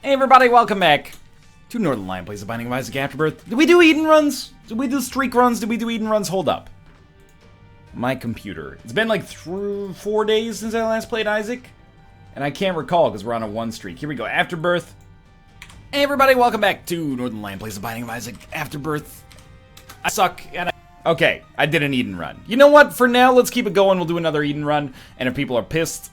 Hey everybody, welcome back to Northern Lion Plays The Binding of Isaac Afterbirth. Did we do Eden runs? Did we do streak runs? Did we do Eden runs? Hold up. My computer. It's been like 4 days since I last played Isaac, and I can't recall because we're on a 1 streak. Here we go, Afterbirth. Hey everybody, welcome back to Northern Lion Plays The Binding of Isaac Afterbirth. I suck, and okay, I did an Eden run. You know what? For now, let's keep it going. We'll do another Eden run, and if people are pissed,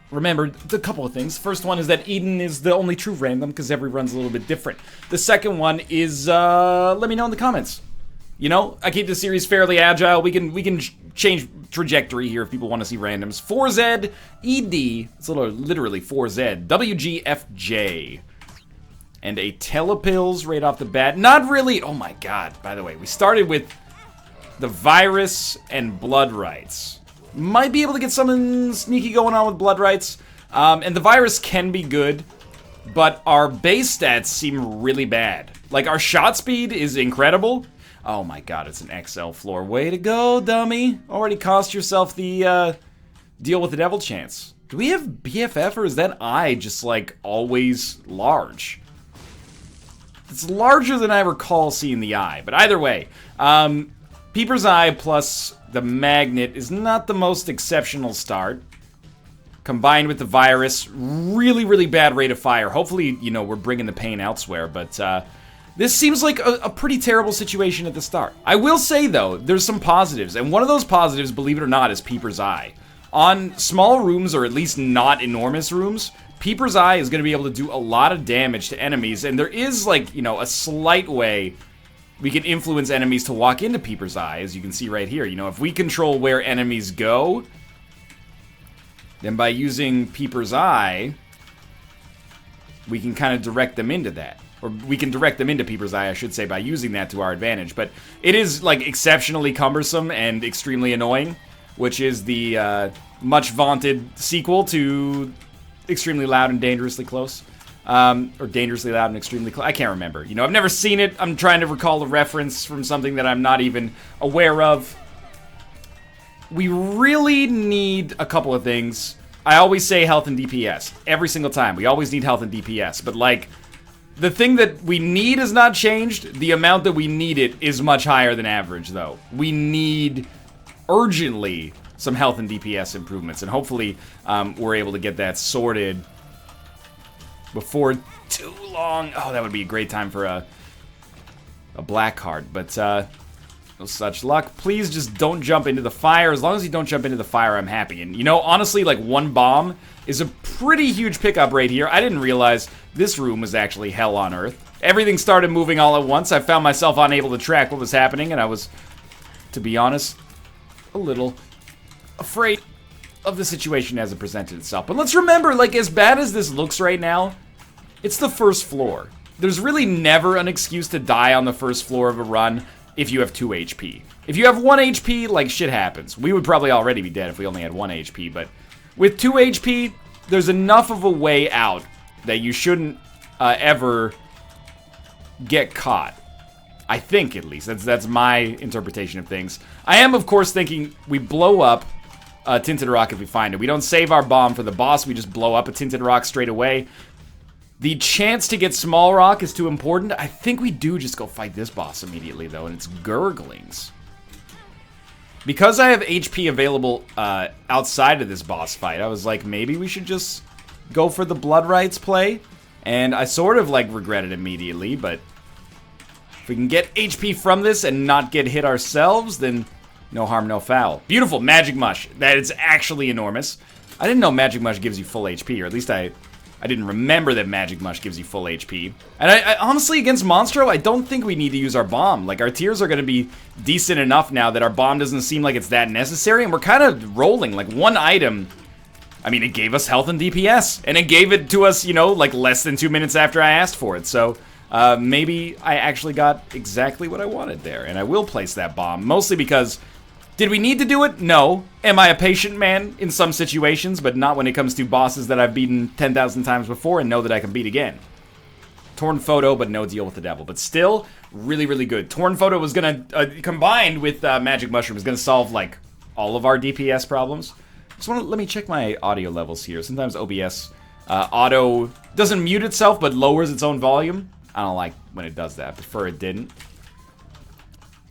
remember, a couple of things. First one is that Eden is the only true random, because every run's a little bit different. The second one is, let me know in the comments. You know, I keep the series fairly agile. We can change trajectory here if people want to see randoms. 4Z, ED, it's literally 4Z, WGFJ. And a telepills right off the bat. Not really, oh my god, by the way, we started with the virus and blood rights. Might be able to get something sneaky going on with blood rights. And the virus can be good, but our base stats seem really bad. Like, our shot speed is incredible. Oh my god, it's an XL floor. Way to go, dummy. Already cost yourself the deal with the devil chance. Do we have BFF, or is that eye just, like, always large? It's larger than I recall seeing the eye, but either way. Peeper's Eye plus the magnet is not the most exceptional start. Combined with the virus, really, really bad rate of fire. Hopefully, you know, we're bringing the pain elsewhere, but this seems like a pretty terrible situation at the start. I will say, though, there's some positives, and one of those positives, believe it or not, is Peeper's Eye. On small rooms, or at least not enormous rooms, Peeper's Eye is going to be able to do a lot of damage to enemies, and there is, like, you know, a slight way we can influence enemies to walk into Peeper's Eye, as you can see right here. You know, if we control where enemies go, then by using Peeper's Eye, we can kind of direct them into that. Or we can direct them into Peeper's Eye, I should say, by using that to our advantage. But it is, like, exceptionally cumbersome and extremely annoying, which is the much vaunted sequel to Extremely Loud and Dangerously Close. Or Dangerously Loud and Extremely Close. I can't remember. You know, I've never seen it. I'm trying to recall a reference from something that I'm not even aware of. We really need a couple of things. I always say health and DPS. Every single time. We always need health and DPS. But, like, the thing that we need has not changed. The amount that we need it is much higher than average, though. We need, urgently, some health and DPS improvements. And hopefully, we're able to get that sorted before too long. Oh, that would be a great time for a black card, but no such luck. Please just don't jump into the fire. As long as you don't jump into the fire, I'm happy. And, you know, honestly, like, 1 bomb is a pretty huge pickup right here. I didn't realize this room was actually hell on earth. Everything started moving all at once. I found myself unable to track what was happening, and I was, to be honest, a little afraid of the situation as it presented itself. But let's remember, like, as bad as this looks right now, it's the first floor. There's really never an excuse to die on the first floor of a run if you have 2 HP. If you have 1 HP, like, shit happens. We would probably already be dead if we only had 1 HP, but with 2 HP, there's enough of a way out that you shouldn't ever get caught. I think, at least. That's my interpretation of things. I am, of course, thinking we blow up a Tinted Rock if we find it. We don't save our bomb for the boss, we just blow up a Tinted Rock straight away. The chance to get Small Rock is too important. I think we do just go fight this boss immediately, though, and it's Gurglings. Because I have HP available outside of this boss fight, I was like, maybe we should just go for the Blood Rights play. And I sort of, like, regret it immediately, but if we can get HP from this and not get hit ourselves, then no harm, no foul. Beautiful, Magic Mush. That is actually enormous. I didn't know Magic Mush gives you full HP, or at least I didn't remember that Magic Mush gives you full HP. And I honestly, against Monstro, I don't think we need to use our bomb. Like, our tiers are going to be decent enough now that our bomb doesn't seem like it's that necessary, and we're kind of rolling. Like, 1 item, I mean, it gave us health and DPS, and it gave it to us, you know, like, less than 2 minutes after I asked for it. So, maybe I actually got exactly what I wanted there, and I will place that bomb, mostly because, did we need to do it? No. Am I a patient man in some situations, but not when it comes to bosses that I've beaten 10,000 times before and know that I can beat again. Torn Photo, but no deal with the devil. But still, really, really good. Torn Photo was going to, combined with Magic Mushroom, is going to solve, like, all of our DPS problems. Just want to, let me check my audio levels here. Sometimes OBS auto doesn't mute itself, but lowers its own volume. I don't like when it does that. I prefer it didn't.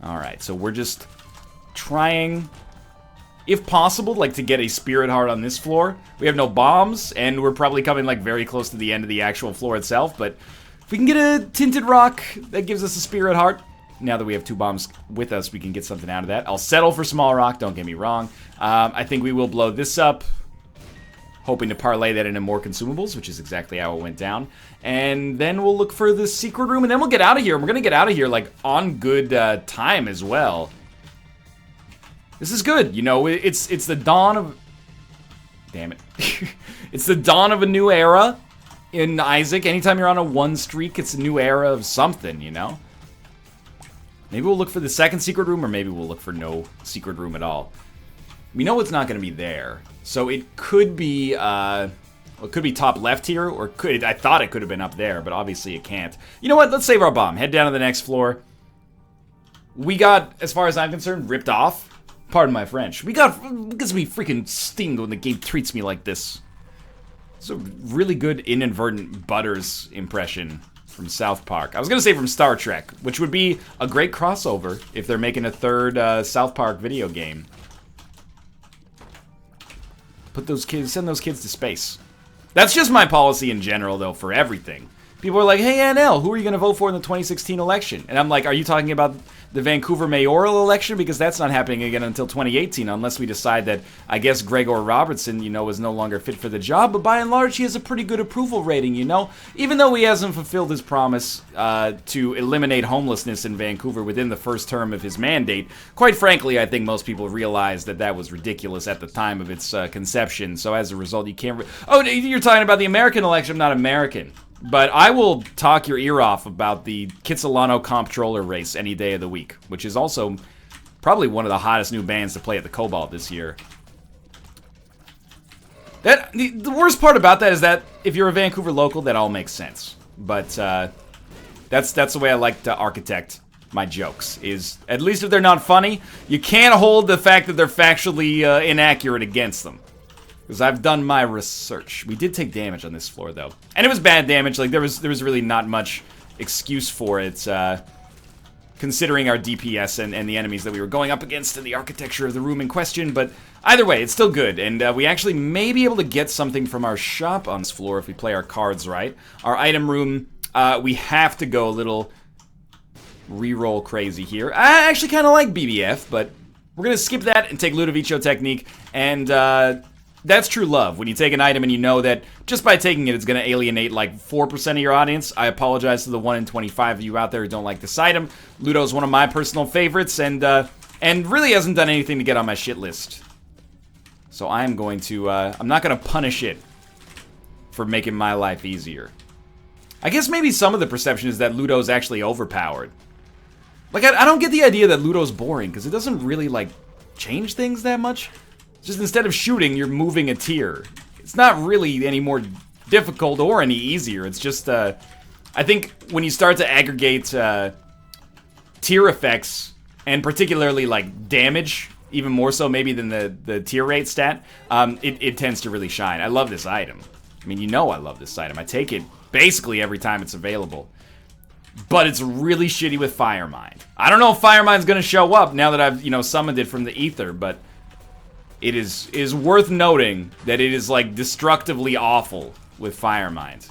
Alright, so we're just trying, if possible, like to get a Spirit Heart on this floor. We have no bombs, and we're probably coming like very close to the end of the actual floor itself, but if we can get a Tinted Rock, that gives us a Spirit Heart. Now that we have 2 bombs with us, we can get something out of that. I'll settle for Small Rock, don't get me wrong. I think we will blow this up, hoping to parlay that into more consumables, which is exactly how it went down. And then we'll look for the secret room, and then we'll get out of here. We're gonna get out of here, like, on good time as well. This is good, you know, it's the dawn of... Damn it. It's the dawn of a new era in Isaac. Anytime you're on a 1 streak, it's a new era of something, you know? Maybe we'll look for the second secret room, or maybe we'll look for no secret room at all. We know it's not going to be there, so it could be, well, it could be top left here, or I thought it could have been up there, but obviously it can't. You know what? Let's save our bomb. Head down to the next floor. We got, as far as I'm concerned, ripped off. Pardon my French. We gets me freaking sting when the game treats me like this. It's a really good inadvertent Butters impression from South Park. I was going to say from Star Trek, which would be a great crossover if they're making a third South Park video game. Put those kids, send those kids to space. That's just my policy in general, though, for everything. People are like, hey, NL, who are you going to vote for in the 2016 election? And I'm like, are you talking about the Vancouver mayoral election? Because that's not happening again until 2018, unless we decide that, I guess, Gregor Robertson, you know, is no longer fit for the job. But by and large, he has a pretty good approval rating, you know? Even though he hasn't fulfilled his promise to eliminate homelessness in Vancouver within the first term of his mandate, quite frankly, I think most people realized that that was ridiculous at the time of its conception. So as a result, you can't... Oh, you're talking about the American election? I'm not American. But I will talk your ear off about the Kitsilano Comptroller race any day of the week, which is also probably one of the hottest new bands to play at the Cobalt this year. The worst part about that is that if you're a Vancouver local, that all makes sense. But that's the way I like to architect my jokes, is at least if they're not funny, you can't hold the fact that they're factually inaccurate against them. Because I've done my research. We did take damage on this floor, though. And it was bad damage. Like, there was really not much excuse for it, considering our DPS and the enemies that we were going up against and the architecture of the room in question. But either way, it's still good. And we actually may be able to get something from our shop on this floor if we play our cards right. Our item room, we have to go a little reroll crazy here. I actually kind of like BBF, but we're going to skip that and take Ludovico Technique. And, that's true love. When you take an item and you know that just by taking it, it's going to alienate like 4% of your audience. I apologize to the 1 in 25 of you out there who don't like this item. Ludo's one of my personal favorites and really hasn't done anything to get on my shit list. So I'm going to, I'm not going to punish it for making my life easier. I guess maybe some of the perception is that Ludo's actually overpowered. Like, I don't get the idea that Ludo's boring, because it doesn't really, like, change things that much. Just instead of shooting, you're moving a tier. It's not really any more difficult or any easier. It's just, I think when you start to aggregate tier effects, and particularly like damage, even more so maybe than the tier rate stat, it tends to really shine. I love this item. I mean, you know I love this item. I take it basically every time it's available. But it's really shitty with Firemind. I don't know if Firemind's gonna show up now that I've, you know, summoned it from the ether, but it is worth noting that it is, like, destructively awful with Firemind.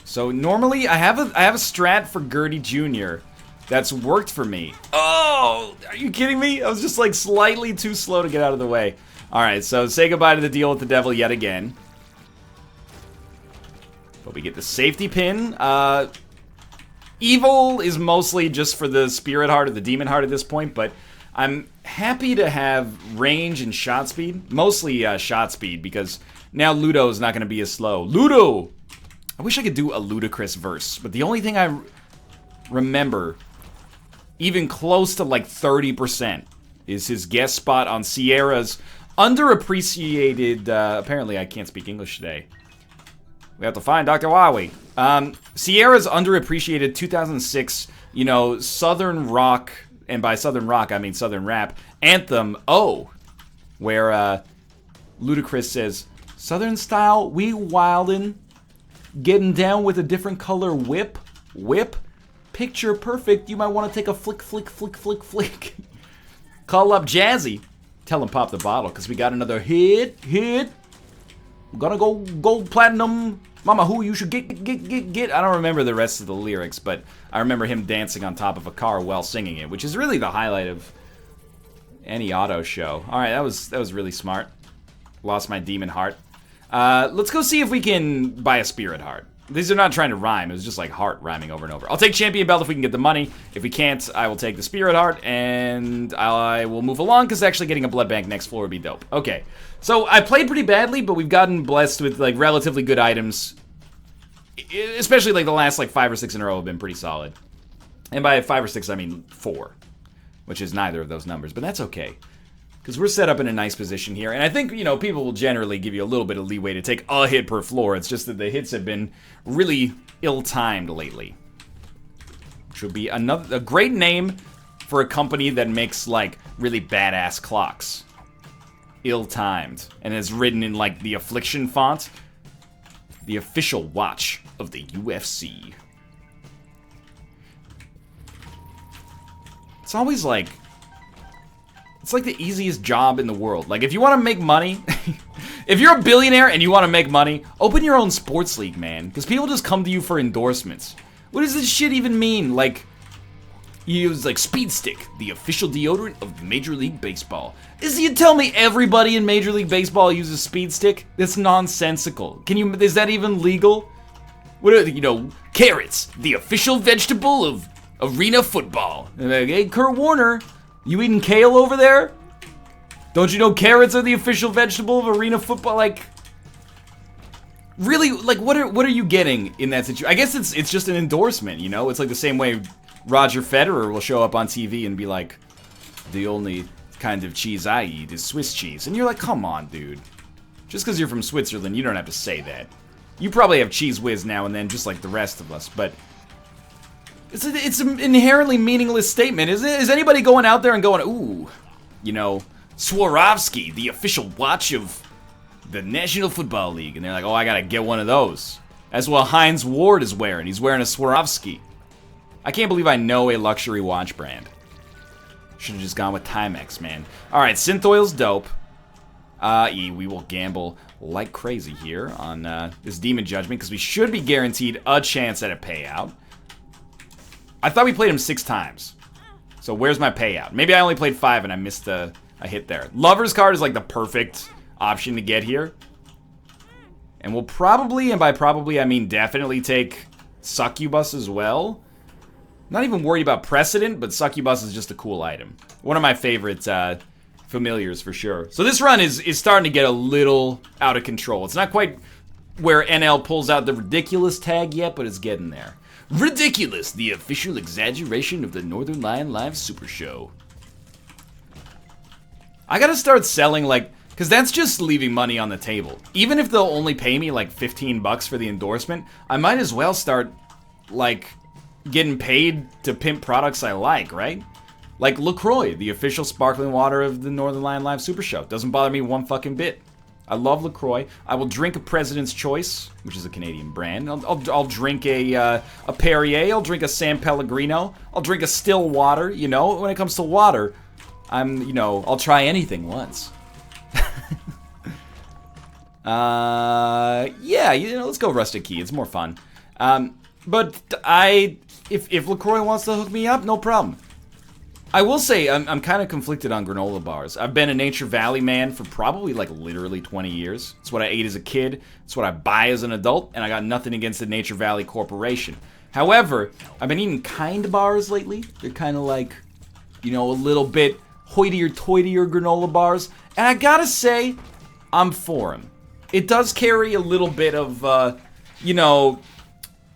So, normally, I have a strat for Gertie Jr. that's worked for me. Oh! Are you kidding me? I was just, like, slightly too slow to get out of the way. Alright, so say goodbye to the deal with the devil yet again. But we get the safety pin. Evil is mostly just for the Spirit Heart or the Demon Heart at this point, but I'm happy to have range and shot speed. Mostly shot speed, because now Ludo's not going to be as slow. Ludo! I wish I could do a Ludicrous verse, but the only thing I remember, even close to like 30%, is his guest spot on Sierra's underappreciated... apparently I can't speak English today. We have to find Dr. Wawi. Sierra's underappreciated 2006, you know, Southern rock... and by Southern rock, I mean Southern rap, anthem, Oh, where Ludacris says, Southern style, we wildin'. Getting down with a different color whip. Whip. Picture perfect. You might want to take a flick, flick, flick, flick, flick. Call up Jazzy. Tell him pop the bottle, because we got another hit. We're gonna go gold platinum. Mama, who you should get. I don't remember the rest of the lyrics, but I remember him dancing on top of a car while singing it, which is really the highlight of any auto show. All right, that was really smart. Lost my demon heart. Let's go see if we can buy a spirit heart. These are not trying to rhyme. It was just like heart rhyming over and over. I'll take champion belt if we can get the money. If we can't, I will take the spirit heart, and I will move along, because actually getting a blood bank next floor would be dope. Okay, so I played pretty badly, but we've gotten blessed with like relatively good items. Especially like the last like 5 or 6 in a row have been pretty solid. And by 5 or 6, I mean 4, which is neither of those numbers, but that's okay. Because we're set up in a nice position here. And I think, you know, people will generally give you a little bit of leeway to take a hit per floor. It's just that the hits have been really ill-timed lately. Which would be a great name for a company that makes, like, really badass clocks. Ill-timed. And it's written in, like, the Affliction font. The official watch of the UFC. It's always, like... It's like the easiest job in the world. Like, if you want to make money, if you're a billionaire and you want to make money, open your own sports league, man. Because people just come to you for endorsements. What does this shit even mean? Like, you use, like, Speed Stick, the official deodorant of Major League Baseball. You tell me everybody in Major League Baseball uses Speed Stick? That's nonsensical. Is that even legal? What are, you know, carrots, the official vegetable of arena football. And like, hey, Kurt Warner... You eating kale over there? Don't you know carrots are the official vegetable of arena football? Like, really, like, what are you getting in that situation? I guess it's just an endorsement, you know? It's like the same way Roger Federer will show up on TV and be like, the only kind of cheese I eat is Swiss cheese. And you're like, come on, dude. Just because you're from Switzerland, you don't have to say that. You probably have Cheese Whiz now and then, just like the rest of us, but... It's an inherently meaningless statement, isn't it? Is anybody going out there and going, ooh, you know, Swarovski, the official watch of the National Football League. And they're like, oh, I gotta get one of those. That's what Heinz Ward is wearing. He's wearing a Swarovski. I can't believe I know a luxury watch brand. Should've just gone with Timex, man. Alright, Synth Oil's dope. We will gamble like crazy here on this Demon Judgment, because we should be guaranteed a chance at a payout. I thought we played him 6 times. So where's my payout? Maybe I only played 5 and I missed a hit there. Lover's card is like the perfect option to get here. And we'll probably, and by probably I mean definitely, take Succubus as well. Not even worried about Precedent, but Succubus is just a cool item. One of my favorite familiars for sure. So this run is starting to get a little out of control. It's not quite where NL pulls out the ridiculous tag yet, but it's getting there. Ridiculous, the official exaggeration of the Northern Lion Live Super Show. I gotta start selling, like, because that's just leaving money on the table. Even if they'll only pay me like 15 bucks for the endorsement, I might as well start, like, getting paid to pimp products I like, right? Like LaCroix, the official sparkling water of the Northern Lion Live Super Show. Doesn't bother me one fucking bit. I love LaCroix. I will drink a President's Choice, which is a Canadian brand. I'll drink a Perrier. I'll drink a San Pellegrino. I'll drink a still water. You know, when it comes to water, I'll try anything once. Yeah, let's go Rustic Key. It's more fun. But if LaCroix wants to hook me up, no problem. I will say, I'm kind of conflicted on granola bars. I've been a Nature Valley man for probably, like, literally 20 years. It's what I ate as a kid. It's what I buy as an adult, and I got nothing against the Nature Valley Corporation. However, I've been eating Kind bars lately. They're kind of like, a little bit hoitier-toitier granola bars. And I gotta say, I'm for them. It does carry a little bit of,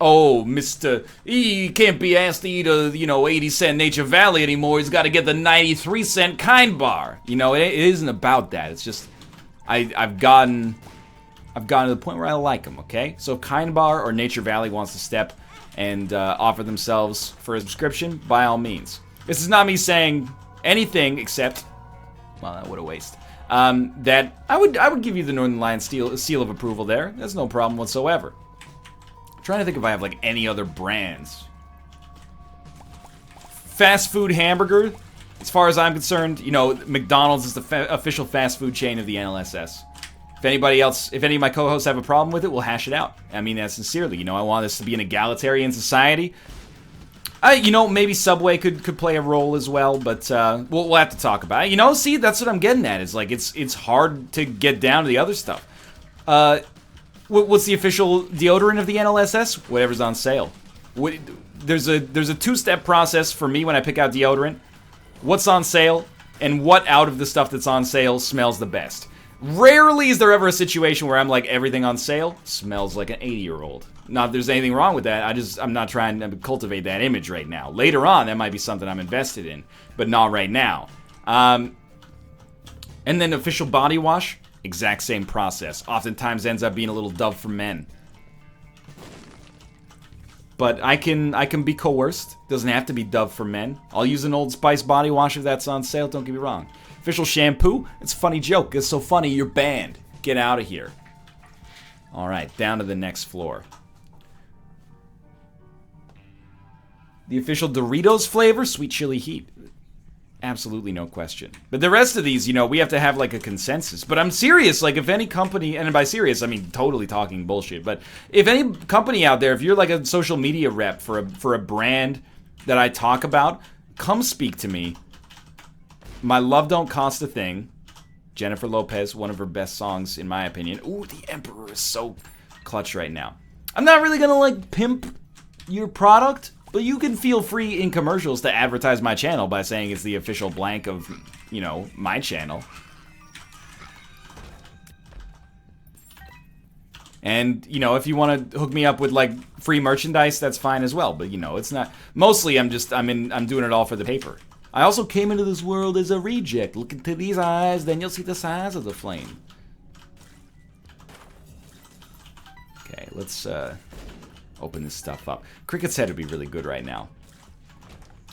oh, Mr. He can't be asked to eat a, 80-cent Nature Valley anymore. He's got to get the 93-cent Kind bar. It isn't about that. It's just, I've gotten to the point where I like them, okay? So if Kind bar or Nature Valley wants to step and offer themselves for a subscription, by all means. This is not me saying anything except, well, what a waste. that I would give you the Northern Lion seal of approval there. That's no problem whatsoever. I'm trying to think if I have like any other brands. Fast food hamburger, as far as I'm concerned, you know, McDonald's is the official fast food chain of the NLSS. If anybody else, if any of my co-hosts have a problem with it, we'll hash it out. I mean that sincerely. You know, I want this to be an egalitarian society. You know, maybe Subway could play a role as well, but we'll have to talk about it. You know, see, that's what I'm getting at. Is like it's hard to get down to the other stuff. What's the official deodorant of the NLSS? Whatever's on sale. There's a two-step process for me when I pick out deodorant. What's on sale, and what out of the stuff that's on sale smells the best. Rarely is there ever a situation where I'm like, everything on sale smells like an 80-year-old. Not that there's anything wrong with that, I'm not trying to cultivate that image right now. Later on, that might be something I'm invested in, but not right now. And then official body wash, exact same process. Oftentimes ends up being a little Dove for men. But I can be coerced. Doesn't have to be Dove for men. I'll use an Old Spice body wash if that's on sale, don't get me wrong. Official shampoo, it's a funny joke. It's so funny, you're banned. Get out of here. Alright, down to the next floor. The official Doritos flavor, sweet chili heat. Absolutely no question. But the rest of these, you know, we have to have like a consensus. But I'm serious, like if any company, and by serious, I mean totally talking bullshit, but if any company out there, if you're like a social media rep for a brand that I talk about, come speak to me. My Love Don't Cost a Thing. Jennifer Lopez, one of her best songs in my opinion. Ooh, The Emperor is so clutch right now. I'm not really gonna like pimp your product, but you can feel free in commercials to advertise my channel by saying it's the official blank of, you know, my channel. And, you know, if you want to hook me up with, like, free merchandise, that's fine as well. But, you know, it's not... Mostly, I'm doing it all for the paper. I also came into this world as a reject. Look into these eyes, then you'll see the size of the flame. Okay, let's, open this stuff up. Cricket's Head would be really good right now.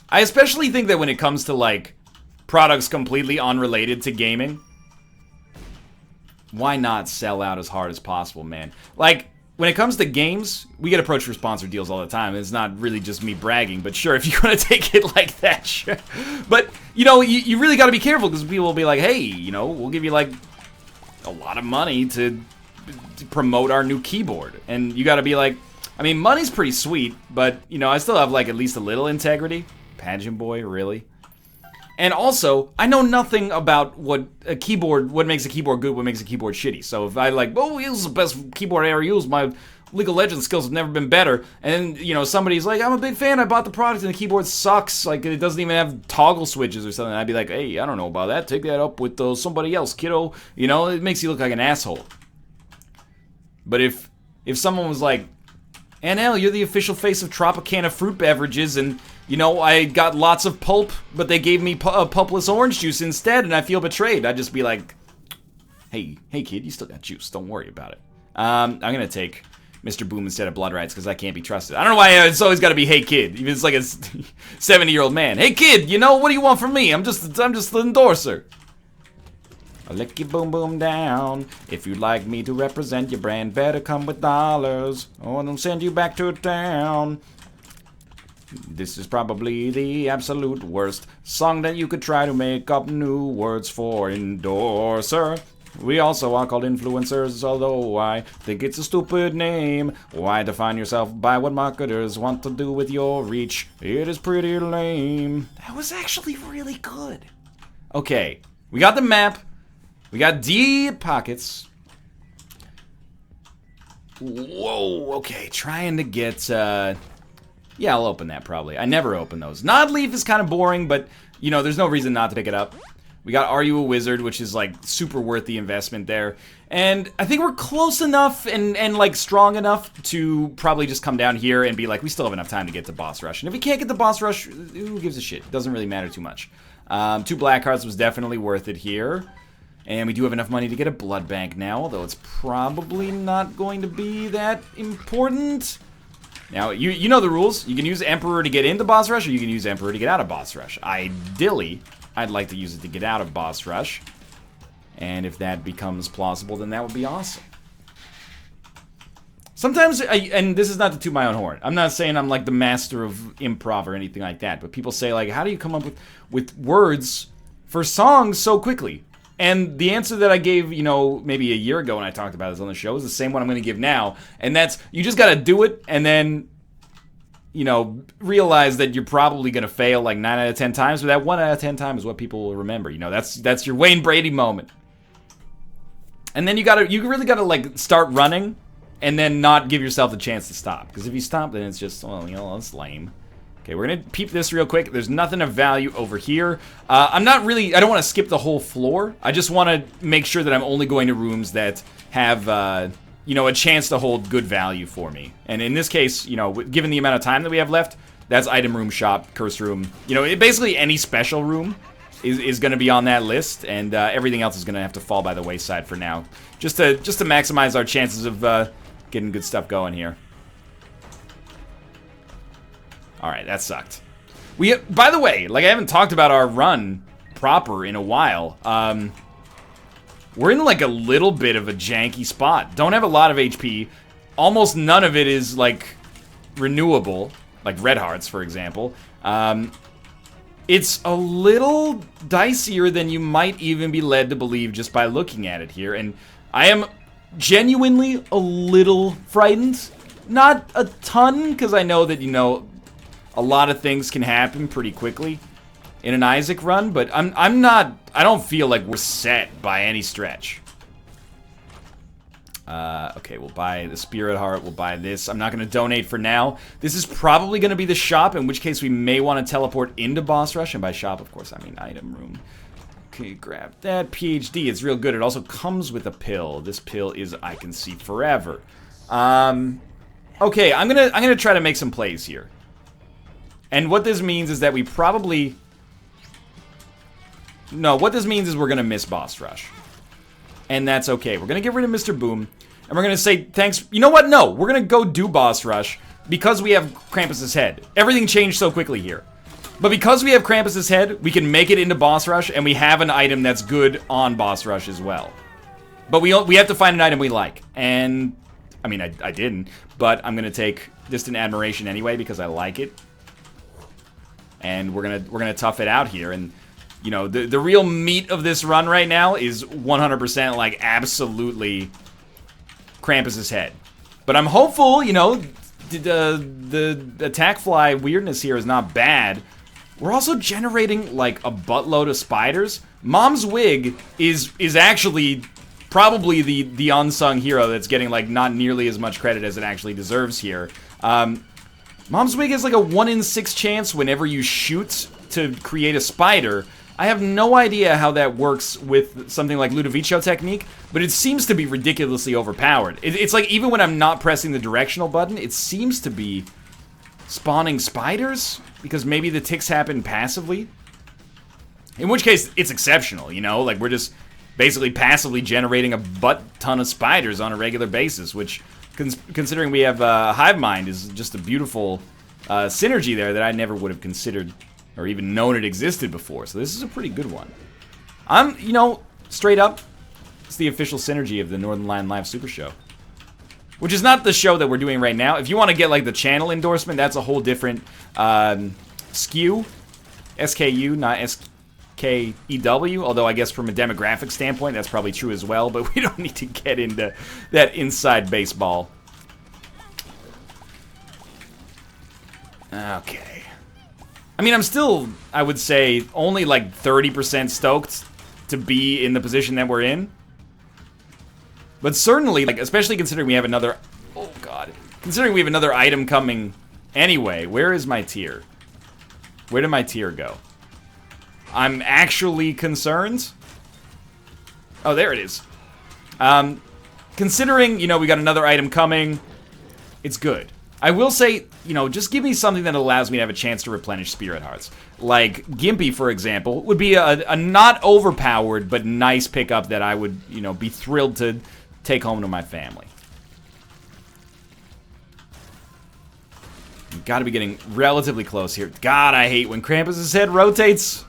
I especially think that when it comes to, like, products completely unrelated to gaming, why not sell out as hard as possible, man? Like, when it comes to games, we get approached for sponsored deals all the time. It's not really just me bragging, but sure, if you want to take it like that, sure. But, you know, you really got to be careful, because people will be like, hey, you know, we'll give you, like, a lot of money to promote our new keyboard. And you got to be like, I mean, money's pretty sweet, but, you know, I still have, like, at least a little integrity. Pageant boy, really? And also, I know nothing about what makes a keyboard good, what makes a keyboard shitty. So if I, like, oh, this is the best keyboard I ever used, my League of Legends skills have never been better, and, you know, somebody's like, I'm a big fan, I bought the product, and the keyboard sucks, like, it doesn't even have toggle switches or something, I'd be like, hey, I don't know about that, take that up with somebody else, kiddo. You know, it makes you look like an asshole. But if someone was like, NL, you're the official face of Tropicana fruit beverages, and, you know, I got lots of pulp, but they gave me pulpless orange juice instead, and I feel betrayed. I'd just be like, hey kid, you still got juice, don't worry about it. I'm gonna take Mr. Boom instead of Blood Rights, because I can't be trusted. I don't know why it's always gotta be hey kid, even if it's like a 70-year-old man. Hey kid, you know, what do you want from me? I'm just the endorser. I'll lick your boom boom down. If you'd like me to represent your brand, better come with dollars, or they'll send you back to town. This is probably the absolute worst song that you could try to make up new words for. Endorser. We also are called influencers, although I think it's a stupid name. Why define yourself by what marketers want to do with your reach? It is pretty lame. That was actually really good. Okay, we got the map. We got deep pockets. Whoa, okay, trying to get, yeah, I'll open that probably. I never open those. Nod Leaf is kind of boring, but, you know, there's no reason not to pick it up. We got Are You a Wizard, which is, like, super worth the investment there. And I think we're close enough and like, strong enough to probably just come down here and be like, we still have enough time to get to Boss Rush. And if we can't get to Boss Rush, who gives a shit? Doesn't really matter too much. 2 black cards was definitely worth it here. And we do have enough money to get a blood bank now, although it's probably not going to be that important. Now, you know the rules. You can use Emperor to get into Boss Rush, or you can use Emperor to get out of Boss Rush. Ideally, I'd like to use it to get out of Boss Rush. And if that becomes plausible, then that would be awesome. Sometimes, and this is not to toot my own horn, I'm not saying I'm like the master of improv or anything like that, but people say like, how do you come up with words for songs so quickly? And the answer that I gave, you know, maybe a year ago when I talked about this on the show is the same one I'm going to give now. And that's, you just got to do it and then, you know, realize that you're probably going to fail like 9 out of 10 times, but that 1 out of 10 times is what people will remember. You know, that's your Wayne Brady moment. And then you really got to like start running and then not give yourself the chance to stop. Because if you stop, then it's just, well, you know, that's lame. Okay, we're going to peep this real quick. There's nothing of value over here. I don't want to skip the whole floor. I just want to make sure that I'm only going to rooms that have, you know, a chance to hold good value for me. And in this case, you know, given the amount of time that we have left, that's item room, shop, curse room. You know, basically any special room is going to be on that list, and everything else is going to have to fall by the wayside for now. Just to maximize our chances of getting good stuff going here. Alright, that sucked. By the way, like I haven't talked about our run proper in a while. We're in like a little bit of a janky spot. Don't have a lot of HP. Almost none of it is like renewable, like red hearts, for example. It's a little dicier than you might even be led to believe just by looking at it here, and I am genuinely a little frightened. Not a ton, because I know that, you know, a lot of things can happen pretty quickly in an Isaac run, but I don't feel like we're set by any stretch. Okay, we'll buy the Spirit Heart, we'll buy this. I'm not going to donate for now. This is probably going to be the shop, in which case we may want to teleport into Boss Rush, and by shop, of course, I mean item room. Okay, grab that. PhD, it's real good. It also comes with a pill. This pill is I Can See Forever. Okay, I'm gonna try to make some plays here. And what this means is that we probably... No, what this means is we're gonna miss Boss Rush. And that's okay. We're gonna get rid of Mr. Boom, and we're gonna say thanks... You know what? No, we're gonna go do Boss Rush because we have Krampus's head. Everything changed so quickly here. But because we have Krampus's head, we can make it into Boss Rush, and we have an item that's good on Boss Rush as well. But we have to find an item we like. And, I mean, I didn't, but I'm going to take Distant Admiration anyway because I like it. And we're gonna tough it out here. And, you know, the real meat of this run right now is 100% like absolutely Krampus's head. But I'm hopeful, you know, the attack fly weirdness here is not bad. We're also generating, like, a buttload of spiders. Mom's wig is actually probably the unsung hero that's getting, like, not nearly as much credit as it actually deserves here. Mom's wig has, like, a 1 in 6 chance whenever you shoot to create a spider. I have no idea how that works with something like Ludovico technique, but it seems to be ridiculously overpowered. It's like, even when I'm not pressing the directional button, it seems to be spawning spiders? Because maybe the ticks happen passively? In which case, it's exceptional, you know? Like, we're just basically passively generating a butt ton of spiders on a regular basis, which, considering we have Hive Mind, is just a beautiful synergy there that I never would have considered or even known it existed before. So this is a pretty good one. You know, straight up, it's the official synergy of the Northern Lion Live Super Show. Which is not the show that we're doing right now. If you want to get, like, the channel endorsement, that's a whole different SKU. SKU, not SKEW. Although, I guess from a demographic standpoint, that's probably true as well. But we don't need to get into that inside baseball. Okay. I mean, I'm still, I would say, only, like, 30% stoked to be in the position that we're in. But certainly, like, especially considering we have another... Oh, God. Considering we have another item coming anyway. Where is my tier? Where did my tier go? I'm actually concerned. Oh, there it is. Considering, you know, we got another item coming, it's good. I will say, you know, just give me something that allows me to have a chance to replenish Spirit Hearts. Like, Gimpy, for example, would be a not overpowered, but nice pickup that I would, you know, be thrilled to take home to my family. Gotta be getting relatively close here. God, I hate when Krampus's head rotates.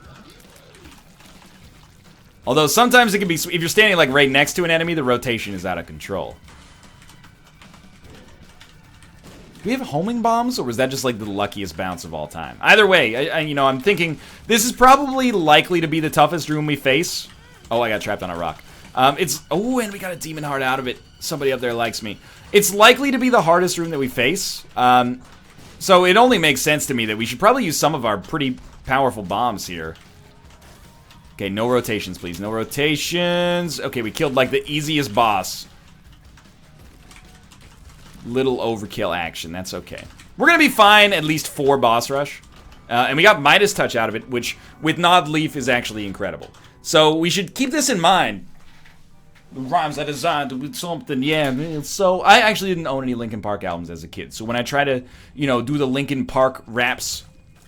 Although sometimes it can be, if you're standing like right next to an enemy, the rotation is out of control. Do we have homing bombs, or was that just like the luckiest bounce of all time? Either way, I'm thinking this is probably likely to be the toughest room we face. Oh, I got trapped on a rock. Oh, and we got a demon heart out of it. Somebody up there likes me. It's likely to be the hardest room that we face. So it only makes sense to me that we should probably use some of our pretty powerful bombs here. Okay, no rotations, please. No rotations. Okay, we killed, like, the easiest boss. Little overkill action. That's okay. We're gonna be fine at least for boss rush. And we got Midas Touch out of it, which, with Nod Leaf, is actually incredible. So we should keep this in mind. The rhymes I designed to do something, yeah. So, I actually didn't own any Linkin Park albums as a kid. So when I try to, do the Linkin Park raps,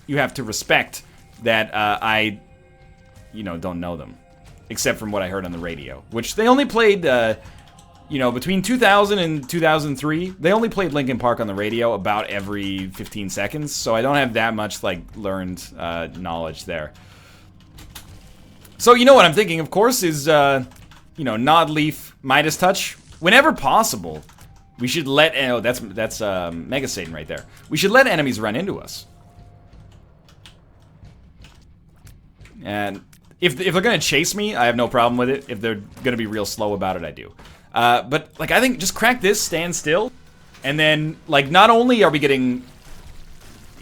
you have to respect that I... don't know them. Except from what I heard on the radio. Which they only played, between 2000 and 2003, they only played Linkin Park on the radio about every 15 seconds. So I don't have that much, learned knowledge there. So, what I'm thinking, of course, is, Nod Leaf, Midas Touch. Whenever possible, we should let... Oh, that's Mega Satan right there. We should let enemies run into us. And... If they're gonna chase me, I have no problem with it. If they're gonna be real slow about it, I do. But, I think just crack this, stand still, and then, not only are we getting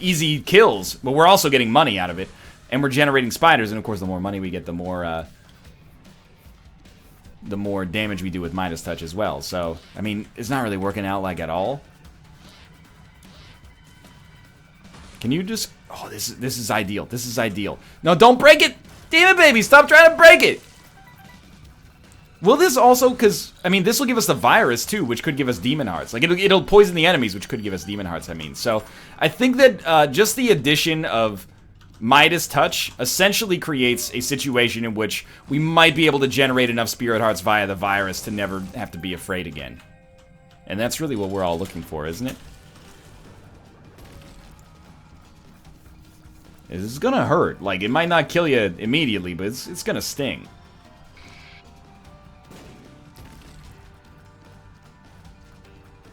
easy kills, but we're also getting money out of it, and we're generating spiders, and of course, the more money we get, the more damage we do with Midas Touch as well. So, I mean, it's not really working out, at all. Can you just... Oh, this is ideal. This is ideal. No, don't break it! Damn it, baby! Stop trying to break it! Will this also, because, I mean, this will give us the virus, too, which could give us demon hearts. It'll poison the enemies, which could give us demon hearts, I mean. So, I think that just the addition of Midas Touch essentially creates a situation in which we might be able to generate enough spirit hearts via the virus to never have to be afraid again. And that's really what we're all looking for, isn't it? This is gonna hurt. It might not kill you immediately, but it's gonna sting.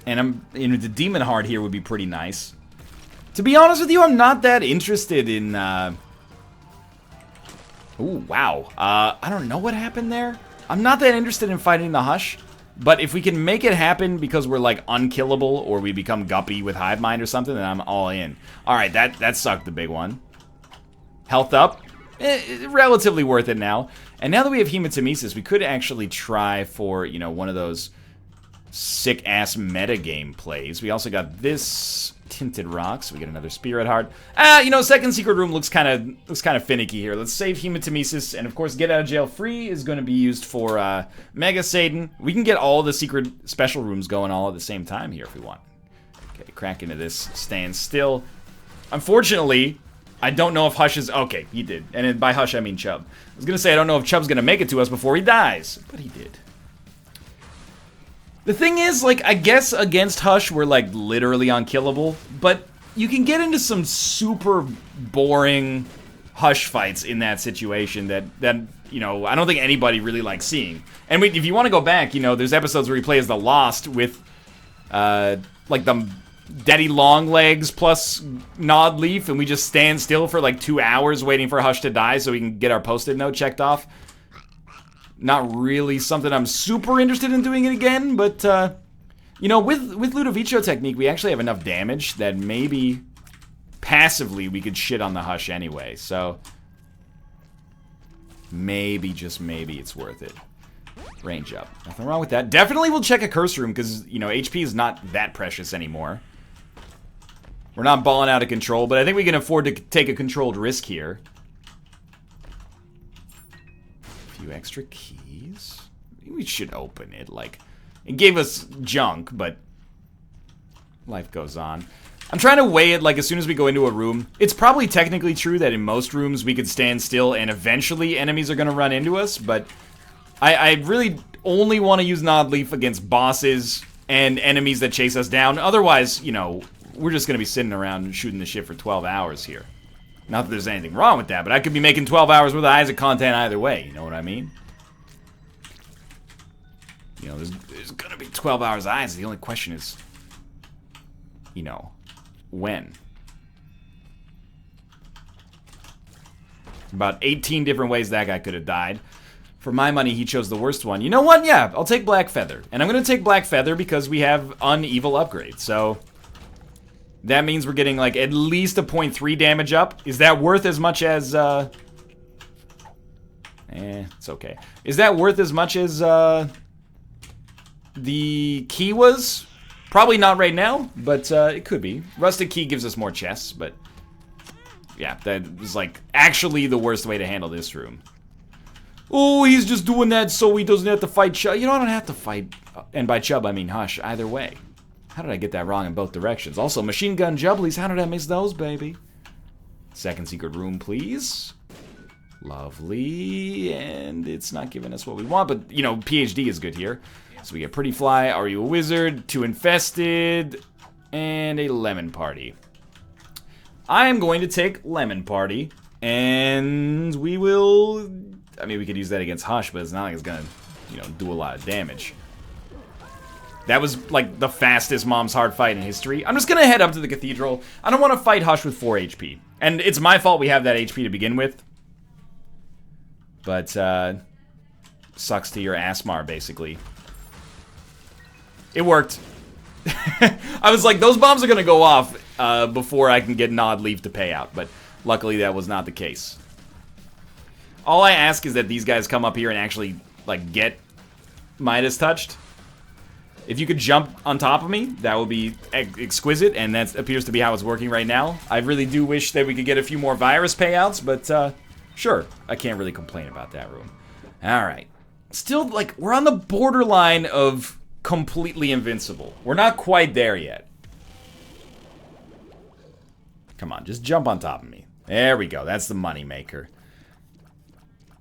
And the demon heart here would be pretty nice. To be honest with you, I'm not that interested in, Ooh, wow. I don't know what happened there. I'm not that interested in fighting the Hush. But if we can make it happen because we're, unkillable, or we become Guppy with Hive Mind or something, then I'm all in. Alright, that sucked the big one. Health up. Relatively worth it now. And now that we have Hematemesis, we could actually try for, one of those sick-ass metagame plays. We also got this Tinted Rock, so we get another Spirit Heart. Second secret room looks kind of finicky here. Let's save Hematemesis, and of course, Get Out of Jail Free is going to be used for Mega Satan. We can get all the secret special rooms going all at the same time here if we want. Okay, crack into this. Stand still. Unfortunately... I don't know if Hush is... Okay, he did. And by Hush, I mean Chubb. I was going to say, I don't know if Chubb's going to make it to us before he dies. But he did. The thing is, I guess against Hush, we're, literally unkillable. But you can get into some super boring Hush fights in that situation that I don't think anybody really likes seeing. And if you want to go back, there's episodes where he plays the Lost with, the... Daddy Longlegs plus Nod Leaf, and we just stand still for 2 hours waiting for Hush to die so we can get our post-it note checked off. Not really something I'm super interested in doing it again, but, with Ludovico technique, we actually have enough damage that maybe passively we could shit on the Hush anyway, so maybe, just maybe, it's worth it. Range up. Nothing wrong with that. Definitely we'll check a curse room, because, HP is not that precious anymore. We're not balling out of control, but I think we can afford to take a controlled risk here. A few extra keys. We should open it, it gave us junk, but life goes on. I'm trying to weigh it, as soon as we go into a room. It's probably technically true that in most rooms we could stand still and eventually enemies are going to run into us, but I really only want to use Nod Leaf against bosses and enemies that chase us down. Otherwise, we're just going to be sitting around shooting the shit for 12 hours here. Not that there's anything wrong with that, but I could be making 12 hours worth of Isaac content either way, you know what I mean? You know, there's gonna be 12 hours eyes. The only question is, you know, when. About 18 different ways that guy could have died. For my money, he chose the worst one. You know what? Yeah, I'll take Black Feather. And I'm gonna take Black Feather because we have Unevil upgrade. So that means we're getting like at least a 0.3 damage up. Is that worth as much as it's okay. Is that worth as much as the key was? Probably not right now, but it could be. Rusted Key gives us more chests, but yeah, that was like actually the worst way to handle this room. Oh, he's just doing that so he doesn't have to fight Chubb. You know, I don't have to fight, and by Chubb I mean Hush, either way. How did I get that wrong in both directions? Also, Machine Gun Jubblies, how did I miss those, baby? Second secret room, please. Lovely, and it's not giving us what we want, but, you know, PhD is good here. So we get Pretty Fly, Are You a Wizard, 2 Infested, and a Lemon Party. I am going to take Lemon Party, and we will... I mean, we could use that against Hush, but it's not like it's gonna, you know, do a lot of damage. That was, like, the fastest Mom's Heart fight in history. I'm just gonna head up to the Cathedral. I don't want to fight Hush with 4 HP. And it's my fault we have that HP to begin with. But, sucks to your Asmar, basically. It worked. I was like, those bombs are gonna go off before I can get Nod Leaf to pay out. But luckily that was not the case. All I ask is that these guys come up here and actually, like, get Midas touched. If you could jump on top of me, that would be exquisite, and that appears to be how it's working right now. I really do wish that we could get a few more virus payouts, but, sure. I can't really complain about that room. Alright. Still, like, we're on the borderline of completely invincible. We're not quite there yet. Come on, just jump on top of me. There we go. That's the money maker.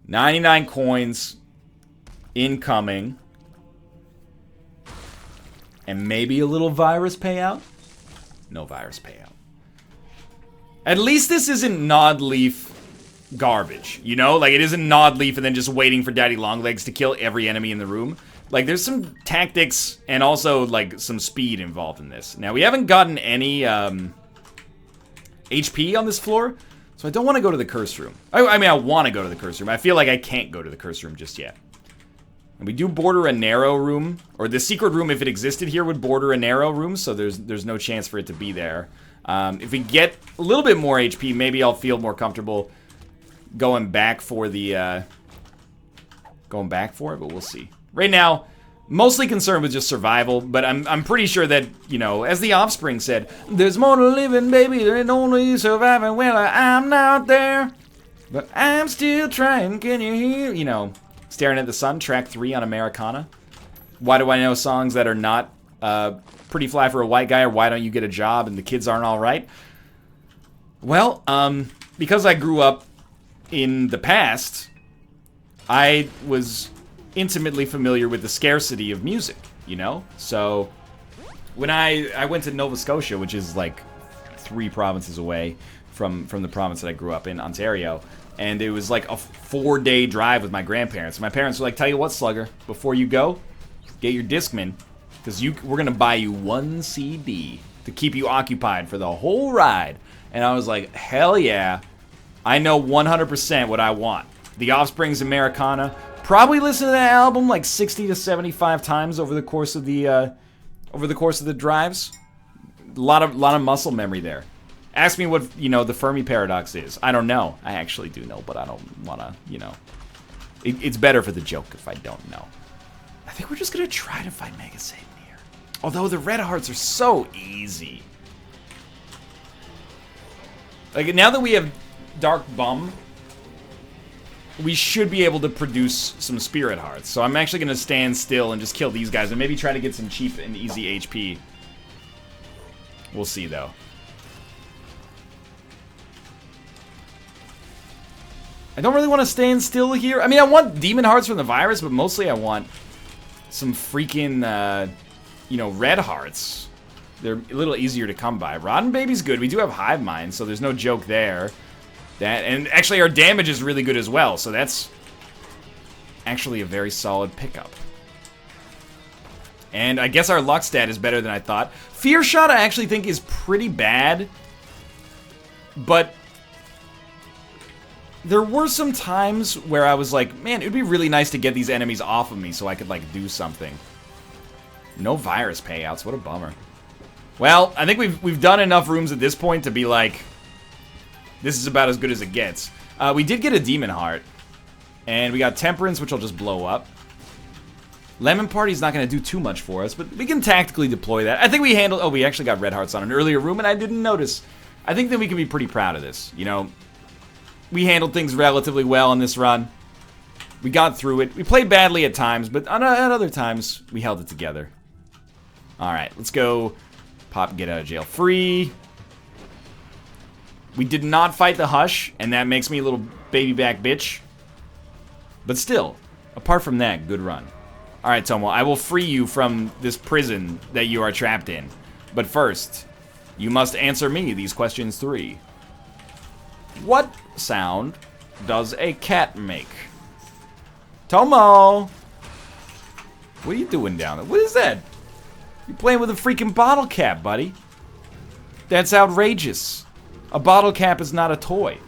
99 coins incoming. And maybe a little virus payout? No virus payout. At least this isn't Nod Leaf garbage, you know? Like, it isn't Nod Leaf and then just waiting for Daddy Longlegs to kill every enemy in the room. Like, there's some tactics and also, like, some speed involved in this. Now, we haven't gotten any HP on this floor. So I don't want to go to the curse room. I mean, I want to go to the curse room. I feel like I can't go to the curse room just yet. And we do border a narrow room. Or the secret room, if it existed here, would border a narrow room. So there's no chance for it to be there. If we get a little bit more HP, maybe I'll feel more comfortable going back for the... going back for it, but we'll see. Right now, mostly concerned with just survival, but I'm pretty sure that, you know, as the Offspring said, there's more to living, baby, there ain't only surviving. Well, I'm not there, but I'm still trying, can you hear? You know, Staring at the Sun, track 3 on Americana. Why do I know songs that are not Pretty Fly for a White Guy, or Why Don't You Get a Job, and The Kids Aren't Alright? Well, because I grew up in the past, I was intimately familiar with the scarcity of music, you know? So, when I went to Nova Scotia, which is like 3 provinces away from the province that I grew up in, Ontario, and it was like a 4-day drive with my grandparents. My parents were like, tell you what, Slugger, before you go, get your Discman, because we're gonna buy you 1 CD to keep you occupied for the whole ride. And I was like, hell yeah, I know 100% what I want. The Offspring's Americana. Probably listen to that album like 60 to 75 times over the course of the drives. A lot of muscle memory there. Ask me what, you know, the Fermi paradox is. I don't know. I actually do know, but I don't want to, you know. It's better for the joke if I don't know. I think we're just going to try to fight Mega Satan here. Although the red hearts are so easy. Like, now that we have Dark Bum, we should be able to produce some Spirit Hearts. So I'm actually going to stand still and just kill these guys and maybe try to get some cheap and easy HP. We'll see, though. I don't really want to stand still here. I mean, I want Demon Hearts from the virus, but mostly I want some freaking, you know, red hearts. They're a little easier to come by. Rotten Baby's good. We do have Hive Mind, so there's no joke there. And actually our damage is really good as well, so that's actually a very solid pickup. And I guess our luck stat is better than I thought. Fear Shot I actually think is pretty bad. But there were some times where I was like, man, it would be really nice to get these enemies off of me so I could, like, do something. No virus payouts. What a bummer. Well, I think we've done enough rooms at this point to be like, this is about as good as it gets. We did get a Demon Heart. And we got Temperance, which will just blow up. Lemon Party's not going to do too much for us, but we can tactically deploy that. I think we handled... Oh, we actually got Red Hearts on an earlier room, and I didn't notice. I think that we can be pretty proud of this. You know, we handled things relatively well in this run. We got through it. We played badly at times, but at other times, we held it together. Alright, let's go pop and get out of jail free. We did not fight the Hush, and that makes me a little baby back bitch. But still, apart from that, good run. Alright, Tomo, I will free you from this prison that you are trapped in. But first, you must answer me these questions 3. What sound does a cat make? Tomo! What are you doing down there? What is that? You're playing with a freaking bottle cap, buddy. That's outrageous. A bottle cap is not a toy.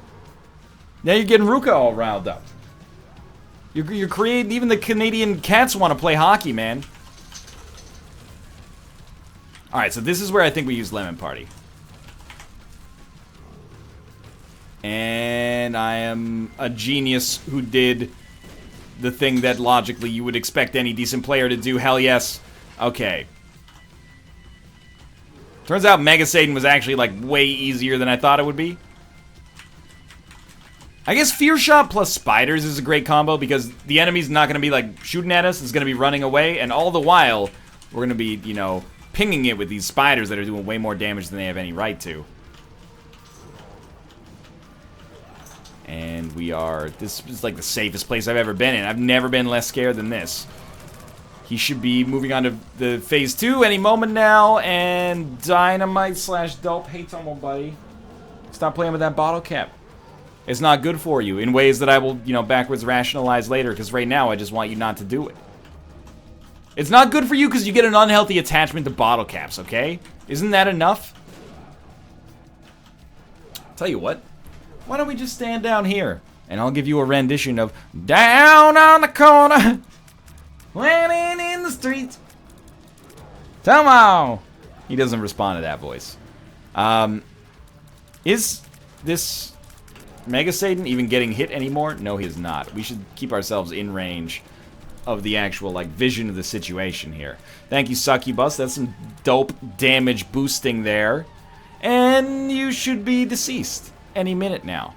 Now you're getting Ruka all riled up. You're creating... Even the Canadian cats want to play hockey, man. Alright, so this is where I think we use Lemon Party. And I am a genius who did the thing that logically you would expect any decent player to do. Hell yes. Okay. Turns out Mega Satan was actually, like, way easier than I thought it would be. I guess Fear Shot plus Spiders is a great combo because the enemy's not going to be, like, shooting at us. It's going to be running away. And all the while, we're going to be, you know, pinging it with these spiders that are doing way more damage than they have any right to. And we are... This is, like, the safest place I've ever been in. I've never been less scared than this. He should be moving on to the phase 2 any moment now. And Dynamite slash Dope. Hey, Tomo, buddy. Stop playing with that bottle cap. It's not good for you in ways that I will, you know, backwards rationalize later, because right now I just want you not to do it. It's not good for you because you get an unhealthy attachment to bottle caps, okay? Isn't that enough? Tell you what, why don't we just stand down here, and I'll give you a rendition of Down on the Corner, Landing in the Streets. Tomo! He doesn't respond to that voice. Is this... Mega Satan even getting hit anymore? No, he is not. We should keep ourselves in range of the actual, like, vision of the situation here. Thank you, Succubus. That's some dope damage boosting there. And you should be deceased any minute now.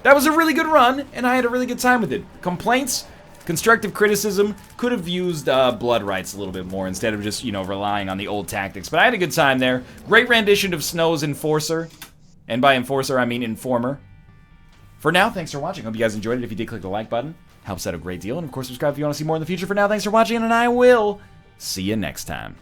That was a really good run, and I had a really good time with it. Complaints? Constructive criticism? Could have used blood rights a little bit more instead of just, you know, relying on the old tactics. But I had a good time there. Great rendition of Snow's Enforcer. And by Enforcer, I mean Informer. For now, thanks for watching. Hope you guys enjoyed it. If you did, click the like button. Helps out a great deal. And of course, subscribe if you want to see more in the future. For now, thanks for watching, and I will see you next time.